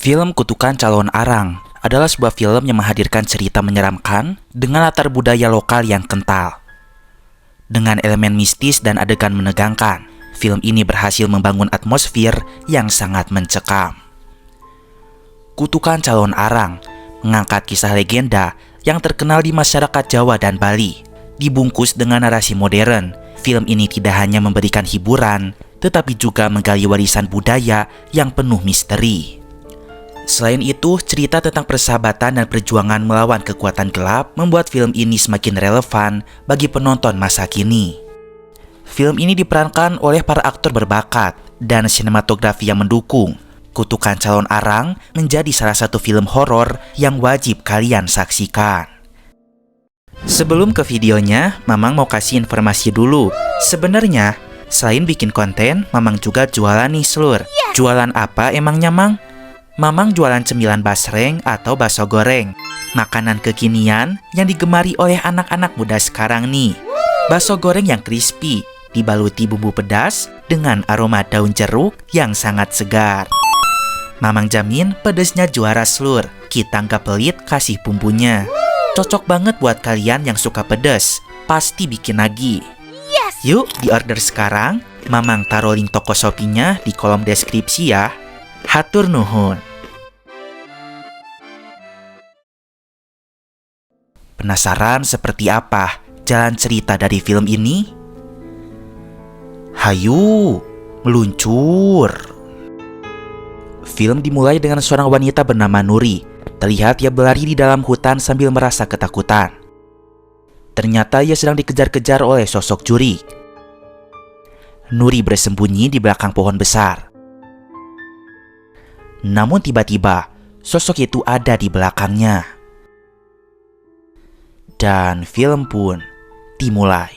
Film Kutukan Calon Arang adalah sebuah film yang menghadirkan cerita menyeramkan dengan latar budaya lokal yang kental. Dengan elemen mistis dan adegan menegangkan, film ini berhasil membangun atmosfer yang sangat mencekam. Kutukan Calon Arang mengangkat kisah legenda yang terkenal di masyarakat Jawa dan Bali. Dibungkus dengan narasi modern, film ini tidak hanya memberikan hiburan, tetapi juga menggali warisan budaya yang penuh misteri. Selain itu, cerita tentang persahabatan dan perjuangan melawan kekuatan gelap membuat film ini semakin relevan bagi penonton masa kini. Film ini diperankan oleh para aktor berbakat dan sinematografi yang mendukung. Kutukan Calon Arang menjadi salah satu film horor yang wajib kalian saksikan. Sebelum ke videonya, Mamang mau kasih informasi dulu. Sebenarnya, selain bikin konten, Mamang juga jualan nih, Slur. Jualan apa emangnya, Mang? Mamang jualan cemilan basreng atau bakso goreng, makanan kekinian yang digemari oleh anak-anak muda sekarang nih. Bakso goreng yang crispy, dibaluti bumbu pedas dengan aroma daun jeruk yang sangat segar. Mamang jamin pedesnya juara, Slur. Kita nggak pelit kasih bumbunya. Cocok banget buat kalian yang suka pedes. Pasti bikin lagi. Yuk di order sekarang. Mamang taruh link toko Shopee-nya di kolom deskripsi ya. Hatur nuhun. Penasaran seperti apa jalan cerita dari film ini? Hayu, meluncur. Film dimulai dengan seorang wanita bernama Nuri. Terlihat ia berlari di dalam hutan sambil merasa ketakutan. Ternyata ia sedang dikejar-kejar oleh sosok juri. Nuri bersembunyi di belakang pohon besar. Namun tiba-tiba, sosok itu ada di belakangnya. Dan film pun dimulai.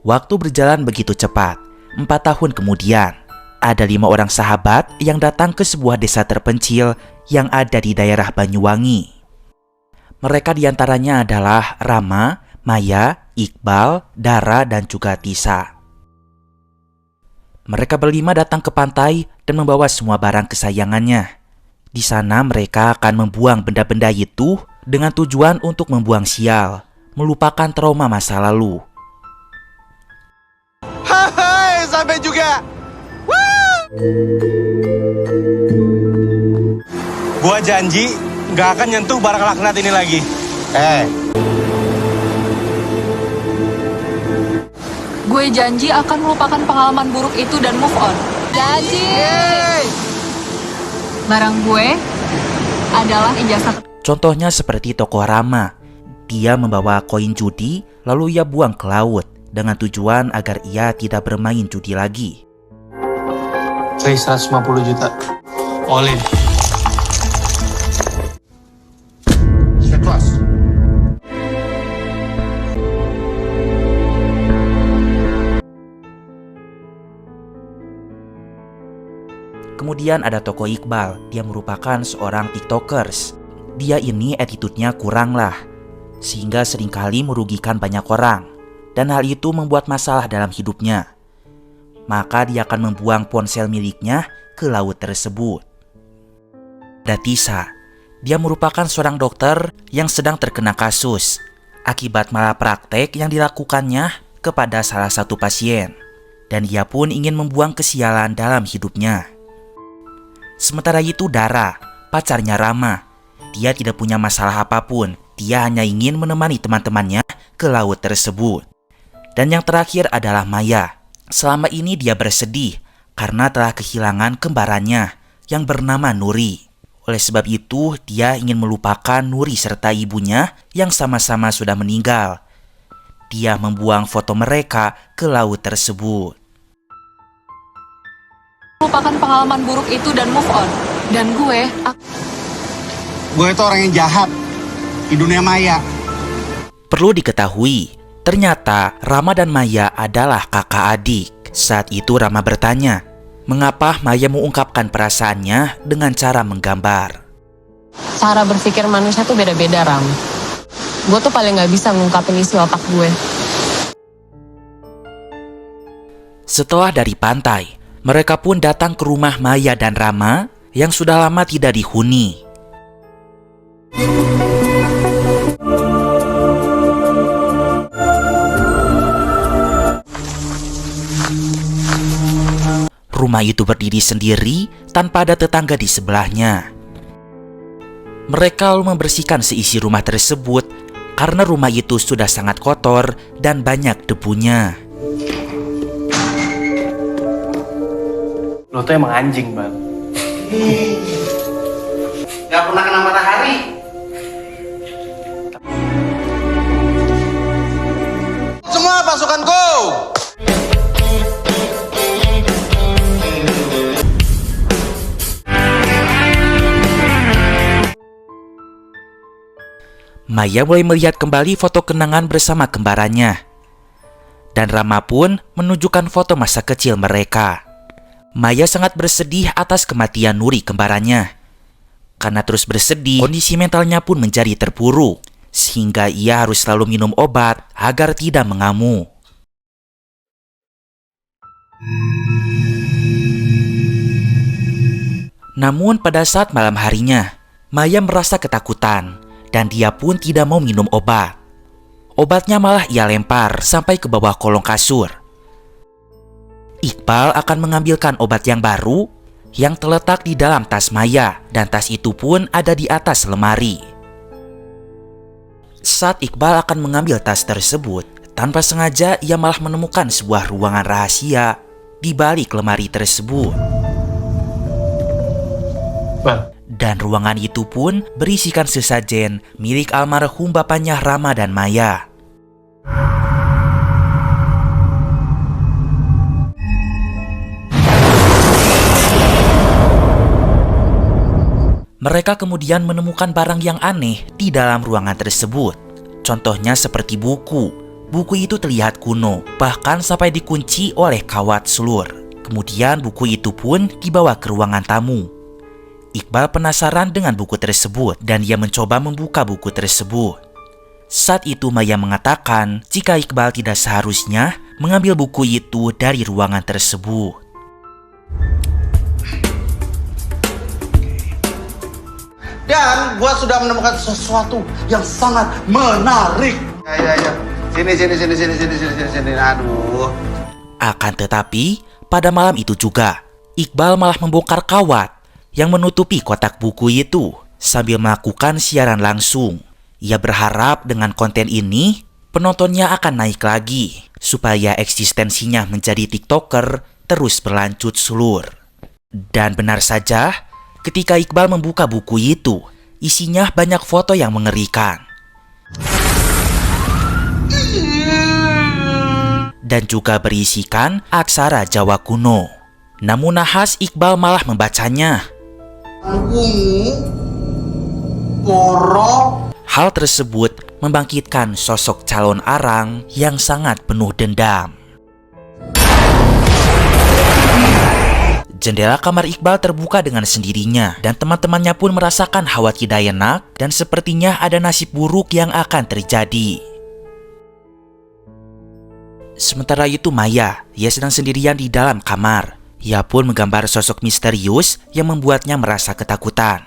Waktu berjalan begitu cepat. 4 tahun kemudian, ada 5 orang sahabat yang datang ke sebuah desa terpencil yang ada di daerah Banyuwangi. Mereka diantaranya adalah Rama, Maya, Iqbal, Dara, dan juga Tisa. Mereka berlima datang ke pantai dan membawa semua barang kesayangannya. Di sana mereka akan membuang benda-benda itu dengan tujuan untuk membuang sial, melupakan trauma masa lalu. Hai, sampai juga. Gua janji gak akan nyentuh barang laknat ini lagi. Gue janji akan melupakan pengalaman buruk itu dan move on. Janji. Barang gue adalah ijazah. Contohnya seperti tokoh Rama. Dia membawa koin judi lalu ia buang ke laut dengan tujuan agar ia tidak bermain judi lagi. Saya 150 juta. All in. Kelas. Kemudian ada tokoh Iqbal. Dia merupakan seorang tiktokers. Dia ini attitude-nya kurang lah, sehingga seringkali merugikan banyak orang. Dan hal itu membuat masalah dalam hidupnya. Maka dia akan membuang ponsel miliknya ke laut tersebut. Ada Tisa. Dia merupakan seorang dokter yang sedang terkena kasus akibat malapraktek yang dilakukannya kepada salah satu pasien. Dan dia pun ingin membuang kesialan dalam hidupnya. Sementara itu Dara, pacarnya Rama. Dia tidak punya masalah apapun. Dia hanya ingin menemani teman-temannya ke laut tersebut. Dan yang terakhir adalah Maya. Selama ini dia bersedih karena telah kehilangan kembarannya yang bernama Nuri. Oleh sebab itu, dia ingin melupakan Nuri serta ibunya yang sama-sama sudah meninggal. Dia membuang foto mereka ke laut tersebut. Melupakan pengalaman buruk itu dan move on. Dan gue itu orang yang jahat di dunia maya. Perlu diketahui, ternyata Rama dan Maya adalah kakak adik. Saat itu Rama bertanya, mengapa Maya mengungkapkan perasaannya dengan cara menggambar. Cara berpikir manusia tuh beda-beda, Ram. Gue tuh paling gak bisa ngungkapin isi otak gue. Setelah dari pantai, mereka pun datang ke rumah Maya dan Rama yang sudah lama tidak dihuni. Rumah itu berdiri sendiri tanpa ada tetangga di sebelahnya. Mereka lalu membersihkan seisi rumah tersebut karena rumah itu sudah sangat kotor dan banyak debunya. Lo tuh emang anjing, Bang. Gak pernah kena matahari. Semua pasukanku. Maya mulai melihat kembali foto kenangan bersama kembarannya. Dan Rama pun menunjukkan foto masa kecil mereka. Maya sangat bersedih atas kematian Nuri kembarannya. Karena terus bersedih, kondisi mentalnya pun menjadi terpuruk. Sehingga ia harus selalu minum obat agar tidak mengamuk. Namun pada saat malam harinya, Maya merasa ketakutan. Dan dia pun tidak mau minum obat. Obatnya malah ia lempar sampai ke bawah kolong kasur. Iqbal akan mengambilkan obat yang baru yang terletak di dalam tas Maya, dan tas itu pun ada di atas lemari. Saat Iqbal akan mengambil tas tersebut, tanpa sengaja ia malah menemukan sebuah ruangan rahasia di balik lemari tersebut. Bang, Dan ruangan itu pun berisikan sesajen milik almarhum bapaknya Rama dan Maya. Mereka kemudian menemukan barang yang aneh di dalam ruangan tersebut. Contohnya seperti buku. Buku itu terlihat kuno, bahkan sampai dikunci oleh kawat selur. Kemudian buku itu pun dibawa ke ruangan tamu. Iqbal penasaran dengan buku tersebut dan ia mencoba membuka buku tersebut. Saat itu Maya mengatakan jika Iqbal tidak seharusnya mengambil buku itu dari ruangan tersebut. Dan gua sudah menemukan sesuatu yang sangat menarik. Ya. Sini. Aduh. Akan tetapi, pada malam itu juga, Iqbal malah membongkar kawat yang menutupi kotak buku itu sambil melakukan siaran langsung. Ia berharap dengan konten ini penontonnya akan naik lagi supaya eksistensinya menjadi TikToker terus berlanjut sulur. Dan benar saja, ketika Iqbal membuka buku itu, isinya banyak foto yang mengerikan. Dan juga berisikan aksara Jawa kuno. Namun nahas Iqbal malah membacanya. Hal tersebut membangkitkan sosok calon arang yang sangat penuh dendam. Jendela kamar Iqbal terbuka dengan sendirinya dan teman-temannya pun merasakan hawa tidak enak dan sepertinya ada nasib buruk yang akan terjadi. Sementara itu Maya, ia sedang sendirian di dalam kamar. Ia pun menggambar sosok misterius yang membuatnya merasa ketakutan.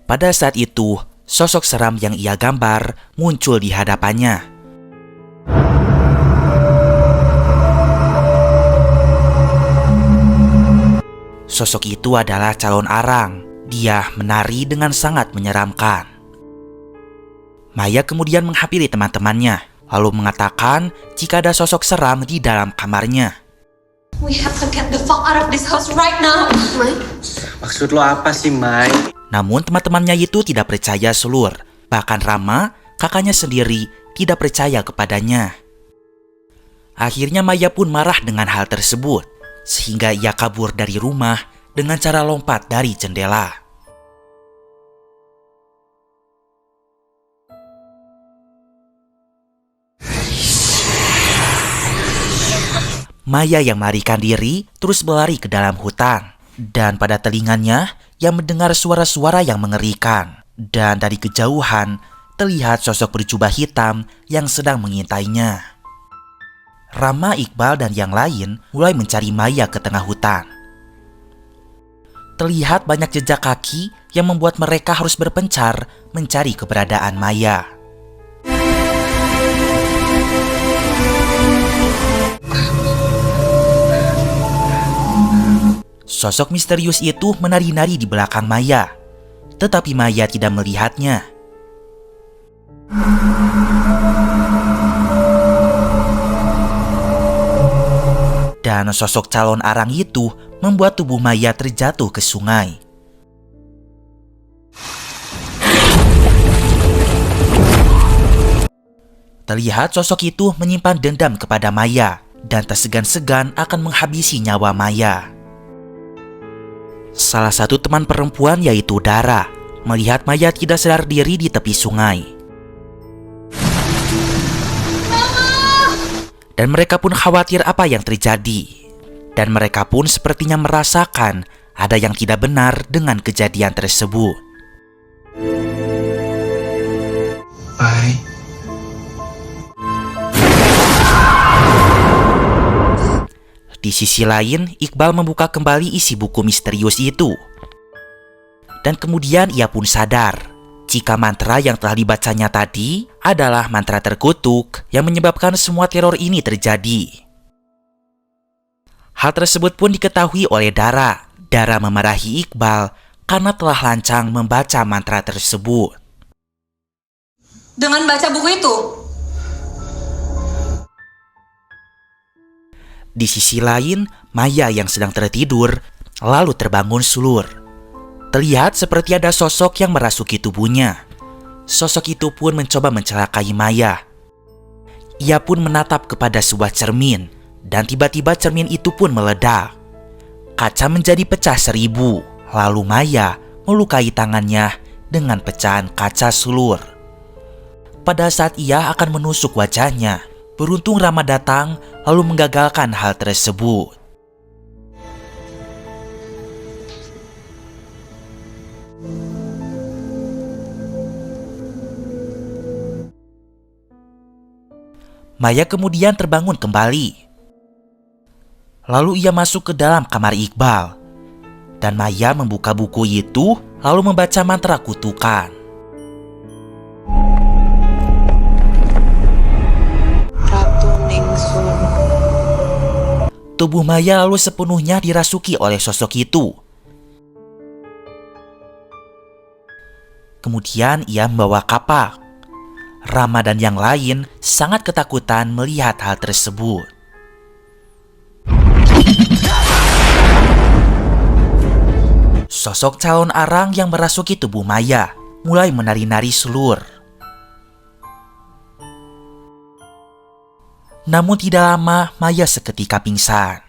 Pada saat itu, sosok seram yang ia gambar muncul di hadapannya. Sosok itu adalah calon arang. Dia menari dengan sangat menyeramkan. Maya kemudian menghampiri teman-temannya, lalu mengatakan jika ada sosok seram di dalam kamarnya. We have to get the fuck out of this house right now. maksud lo apa sih, Mai? Namun teman-temannya itu tidak percaya Sulur. Bahkan Rama, kakaknya sendiri, tidak percaya kepadanya. Akhirnya Maya pun marah dengan hal tersebut, sehingga ia kabur dari rumah dengan cara lompat dari jendela. Maya yang melarikan diri terus berlari ke dalam hutan. Dan pada telinganya, ia mendengar suara-suara yang mengerikan. Dan dari kejauhan, terlihat sosok berjubah hitam yang sedang mengintainya. Rama, Iqbal, dan yang lain mulai mencari Maya ke tengah hutan. Terlihat banyak jejak kaki yang membuat mereka harus berpencar mencari keberadaan Maya. Sosok misterius itu menari-nari di belakang Maya, tetapi Maya tidak melihatnya. Dan sosok calon arang itu membuat tubuh Maya terjatuh ke sungai. Terlihat sosok itu menyimpan dendam kepada Maya dan tak segan-segan akan menghabisi nyawa Maya. Salah satu teman perempuan yaitu Dara melihat Maya tidak sadar diri di tepi sungai. Dan mereka pun khawatir apa yang terjadi. Dan mereka pun sepertinya merasakan ada yang tidak benar dengan kejadian tersebut. Mai. Di sisi lain, Iqbal membuka kembali isi buku misterius itu. Dan kemudian ia pun sadar jika mantra yang telah dibacanya tadi adalah mantra terkutuk yang menyebabkan semua teror ini terjadi. Hal tersebut pun diketahui oleh Dara. Dara memarahi Iqbal karena telah lancang membaca mantra tersebut. Dengan baca buku itu, Di sisi lain, Maya yang sedang tertidur lalu terbangun sulur. Terlihat seperti ada sosok yang merasuki tubuhnya. Sosok itu pun mencoba mencelakai Maya. Ia pun menatap kepada sebuah cermin dan tiba-tiba cermin itu pun meledak. Kaca menjadi pecah 1000. Lalu Maya melukai tangannya dengan pecahan kaca sulur. Pada saat ia akan menusuk wajahnya, beruntung Rama datang lalu menggagalkan hal tersebut. Maya kemudian terbangun kembali. Lalu ia masuk ke dalam kamar Iqbal. Dan Maya membuka buku itu lalu membaca mantra kutukan. Ratu Ningsun. Tubuh Maya lalu sepenuhnya dirasuki oleh sosok itu. Kemudian ia membawa kapak. Rama dan yang lain sangat ketakutan melihat hal tersebut. Sosok calon arang yang merasuki tubuh Maya mulai menari-nari sulur. Namun tidak lama Maya seketika pingsan.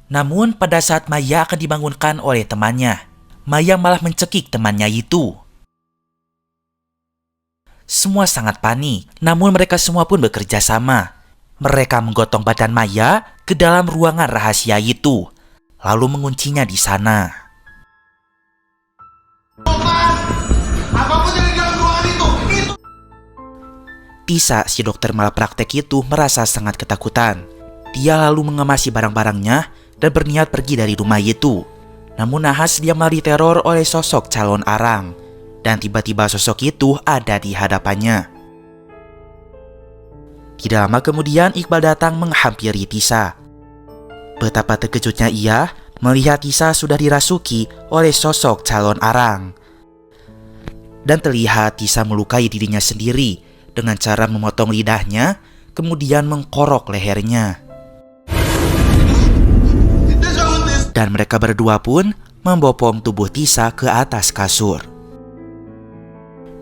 Namun pada saat Maya akan dibangunkan oleh temannya, Maya malah mencekik temannya itu. Semua sangat panik, namun mereka semua pun bekerja sama. Mereka menggotong badan Maya ke dalam ruangan rahasia itu, lalu menguncinya di sana. Tisa, si dokter malapraktek itu merasa sangat ketakutan. Dia lalu mengemasi barang-barangnya dan berniat pergi dari rumah itu. Namun nahas dia malah diteror oleh sosok calon arang. Dan tiba-tiba sosok itu ada di hadapannya. Tidak lama kemudian Iqbal datang menghampiri Tisa. Betapa terkejutnya ia melihat Tisa sudah dirasuki oleh sosok calon arang. Dan terlihat Tisa melukai dirinya sendiri dengan cara memotong lidahnya, kemudian mengkorok lehernya. Dan mereka berdua pun membopong tubuh Tisa ke atas kasur.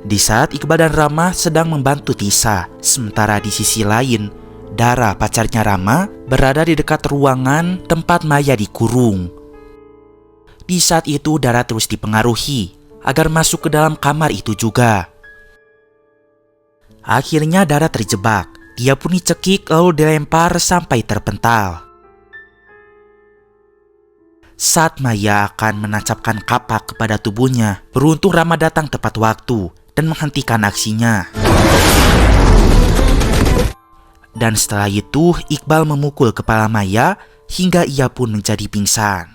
Di saat Iqbal dan Rama sedang membantu Tisa, sementara di sisi lain, Dara, pacarnya Rama, berada di dekat ruangan tempat Maya dikurung. Di saat itu Dara terus dipengaruhi agar masuk ke dalam kamar itu juga. Akhirnya Dara terjebak, dia pun dicekik lalu dilempar sampai terpental. Saat Maya akan menancapkan kapak kepada tubuhnya, beruntung Rama datang tepat waktu dan menghentikan aksinya. Dan setelah itu Iqbal memukul kepala Maya hingga ia pun menjadi pingsan.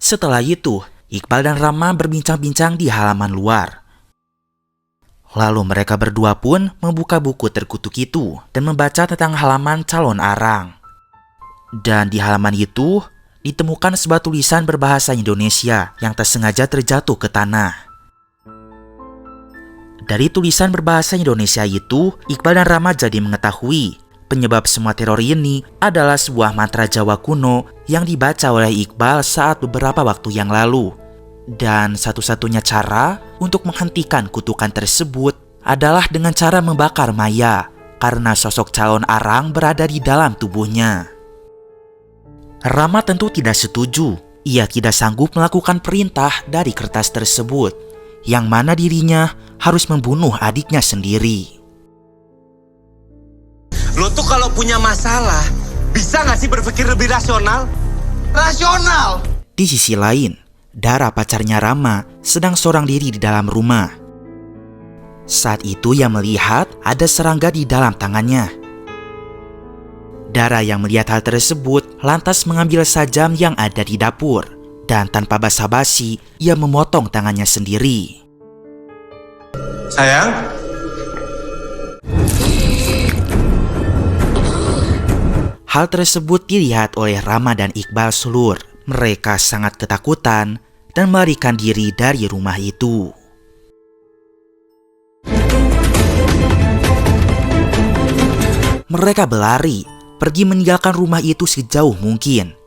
Setelah itu, Iqbal dan Rama berbincang-bincang di halaman luar. Lalu mereka berdua pun membuka buku terkutuk itu dan membaca tentang halaman calon arang. Dan di halaman itu ditemukan sebuah tulisan berbahasa Indonesia yang tak sengaja terjatuh ke tanah. Dari tulisan berbahasa Indonesia itu, Iqbal dan Rama jadi mengetahui penyebab semua teror ini adalah sebuah mantra Jawa kuno yang dibaca oleh Iqbal saat beberapa waktu yang lalu. Dan satu-satunya cara untuk menghentikan kutukan tersebut adalah dengan cara membakar Maya, karena sosok calon arang berada di dalam tubuhnya. Rama tentu tidak setuju. Ia tidak sanggup melakukan perintah dari kertas tersebut, yang mana dirinya harus membunuh adiknya sendiri. Lo tuh kalau punya masalah, bisa gak sih berpikir lebih rasional? Rasional! Di sisi lain, Dara pacarnya Rama sedang seorang diri di dalam rumah. Saat itu ia melihat ada serangga di dalam tangannya. Dara yang melihat hal tersebut lantas mengambil sajam yang ada di dapur, dan tanpa basa-basi ia memotong tangannya sendiri. Sayang? Hal tersebut dilihat oleh Rama dan Iqbal Sulur. Mereka sangat ketakutan dan melarikan diri dari rumah itu. Mereka berlari, pergi meninggalkan rumah itu sejauh mungkin.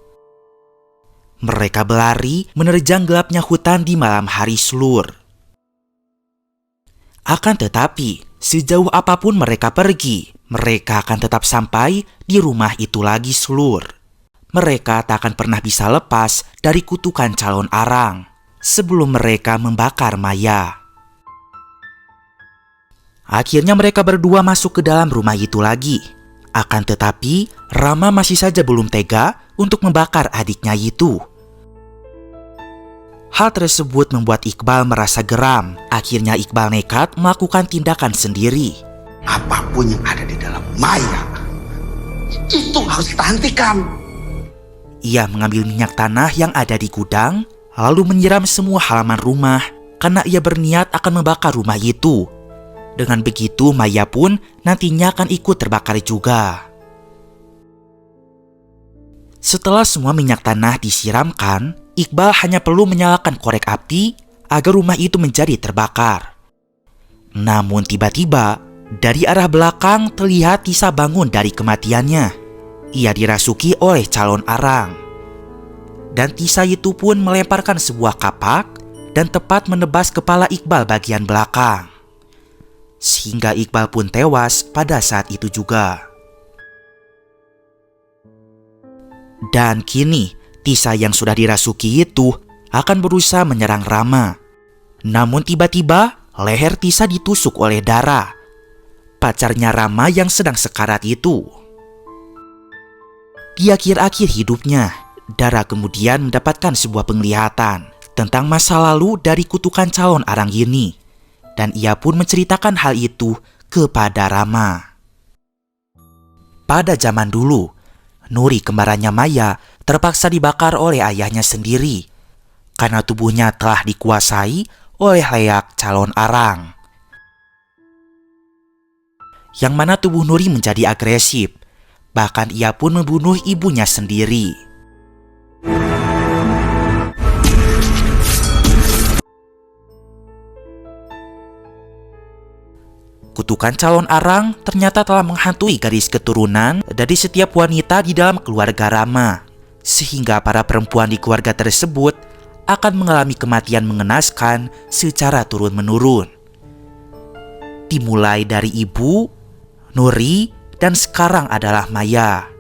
Mereka berlari menerjang gelapnya hutan di malam hari Sulur. Akan tetapi, sejauh apapun mereka pergi, mereka akan tetap sampai di rumah itu lagi Sulur. Mereka tak akan pernah bisa lepas dari kutukan calon arang sebelum mereka membakar Maya. Akhirnya mereka berdua masuk ke dalam rumah itu lagi. Akan tetapi, Rama masih saja belum tega untuk membakar adiknya itu. Hal tersebut membuat Iqbal merasa geram. Akhirnya Iqbal nekat melakukan tindakan sendiri. Apapun yang ada di dalam Maya, itu harus kita hentikan. Ia mengambil minyak tanah yang ada di gudang, lalu menyiram semua halaman rumah karena ia berniat akan membakar rumah itu. Dengan begitu, Maya pun nantinya akan ikut terbakar juga. Setelah semua minyak tanah disiramkan, Iqbal hanya perlu menyalakan korek api agar rumah itu menjadi terbakar. Namun tiba-tiba, dari arah belakang terlihat Tisa bangun dari kematiannya. Ia dirasuki oleh calon arang. Dan Tisa itu pun melemparkan sebuah kapak dan tepat menebas kepala Iqbal bagian belakang. Sehingga Iqbal pun tewas pada saat itu juga. Dan kini, Tisa yang sudah dirasuki itu akan berusaha menyerang Rama. Namun tiba-tiba, leher Tisa ditusuk oleh Dara, pacarnya Rama yang sedang sekarat itu. Di akhir-akhir hidupnya, Dara kemudian mendapatkan sebuah penglihatan tentang masa lalu dari kutukan calon arang ini. Dan ia pun menceritakan hal itu kepada Rama. Pada zaman dulu, Nuri kembarannya Maya terpaksa dibakar oleh ayahnya sendiri karena tubuhnya telah dikuasai oleh leak calon arang. Yang mana tubuh Nuri menjadi agresif. Bahkan ia pun membunuh ibunya sendiri. Kutukan calon arang ternyata telah menghantui garis keturunan dari setiap wanita di dalam keluarga Rama, sehingga para perempuan di keluarga tersebut akan mengalami kematian mengenaskan secara turun-menurun. Dimulai dari ibu, Nuri, dan sekarang adalah Maya.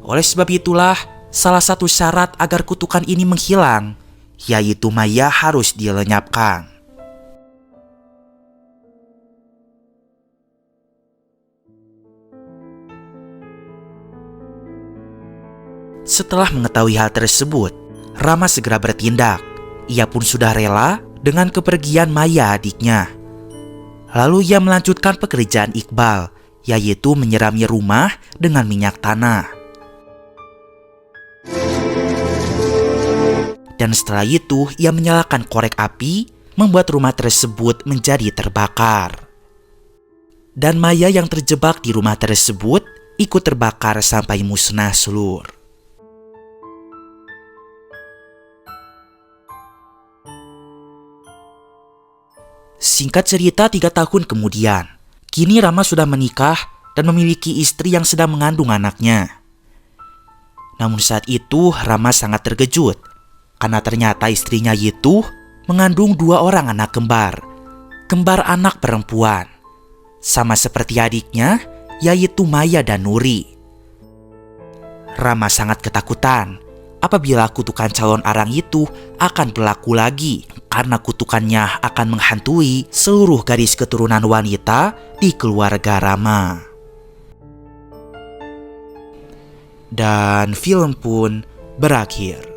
Oleh sebab itulah, salah satu syarat agar kutukan ini menghilang, yaitu Maya harus dilenyapkan. Setelah mengetahui hal tersebut, Rama segera bertindak. Ia pun sudah rela dengan kepergian Maya adiknya. Lalu ia melanjutkan pekerjaan Iqbal yaitu menyirami rumah dengan minyak tanah. Dan setelah itu, ia menyalakan korek api, membuat rumah tersebut menjadi terbakar. Dan Maya yang terjebak di rumah tersebut ikut terbakar sampai musnah seluruh. Singkat cerita, 3 tahun kemudian, kini Rama sudah menikah dan memiliki istri yang sedang mengandung anaknya. Namun saat itu Rama sangat terkejut karena ternyata istrinya itu mengandung 2 orang anak kembar anak perempuan, sama seperti adiknya, yaitu Maya dan Nuri. Rama sangat ketakutan apabila kutukan calon arang itu akan berlaku lagi, karena kutukannya akan menghantui seluruh garis keturunan wanita di keluarga Rama. Dan film pun berakhir.